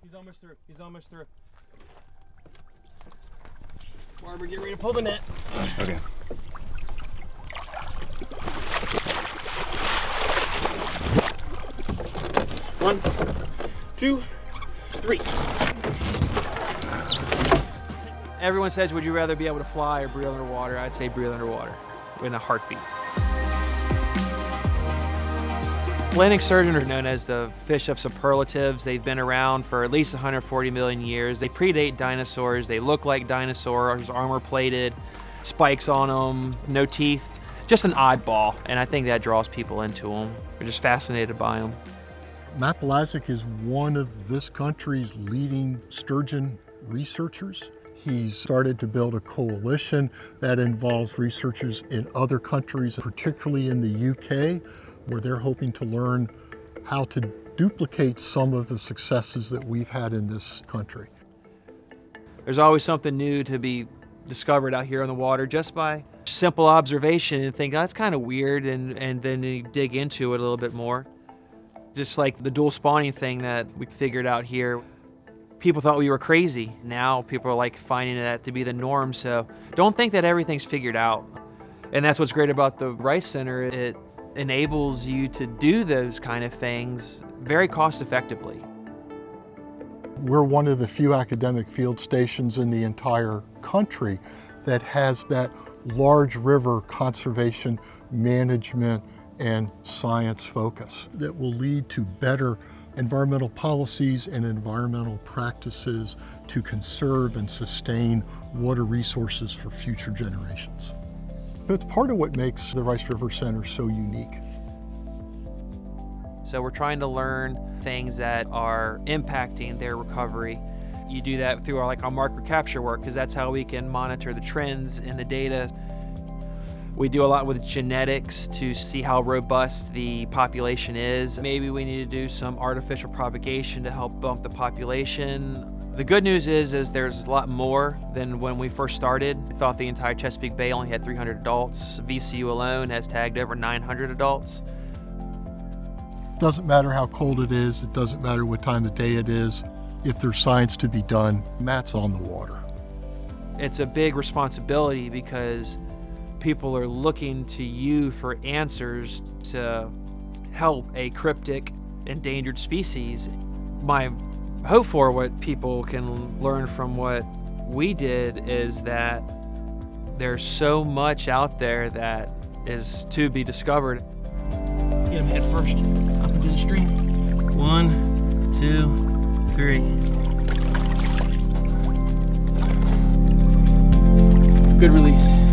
He's almost through. He's almost through. Barber, get ready to pull the net. Okay. One, two, three. Everyone says, would you rather be able to fly or breathe underwater? I'd say breathe underwater in a heartbeat. Atlantic sturgeon are known as the fish of superlatives. They've been around for at least 140 million years. They predate dinosaurs. They look like dinosaurs, armor-plated, spikes on them, no teeth. Just an oddball, and I think that draws people into them. They're just fascinated by them. Matt Balazik is one of this country's leading sturgeon researchers. He's started to build a coalition that involves researchers in other countries, particularly in the UK, where they're hoping to learn how to duplicate some of the successes that we've had in this country. There's always something new to be discovered out here on the water just by simple observation and think, oh, that's kind of weird, and then you dig into it a little bit more. Just like the dual spawning thing that we figured out here. People thought we were crazy. Now people are like finding that to be the norm, so don't think that everything's figured out. And that's what's great about the Rice Center. It enables you to do those kind of things very cost effectively. We're one of the few academic field stations in the entire country that has that large river conservation management and science focus that will lead to better environmental policies and environmental practices to conserve and sustain water resources for future generations. It's part of what makes the Rice River Center so unique. So we're trying to learn things that are impacting their recovery. You do that through our marker capture work, because that's how we can monitor the trends in the data. We do a lot with genetics to see how robust the population is. Maybe we need to do some artificial propagation to help bump the population. The good news is there's a lot more than when we first started. We thought the entire Chesapeake Bay only had 300 adults. VCU alone has tagged over 900 adults. It doesn't matter how cold it is, it doesn't matter what time of day it is. If there's science to be done, Matt's on the water. It's a big responsibility because people are looking to you for answers to help a cryptic, endangered species. My hope for what people can learn from what we did is that there's so much out there that is to be discovered. Get him head first up into the stream. 1, 2, 3. Good release.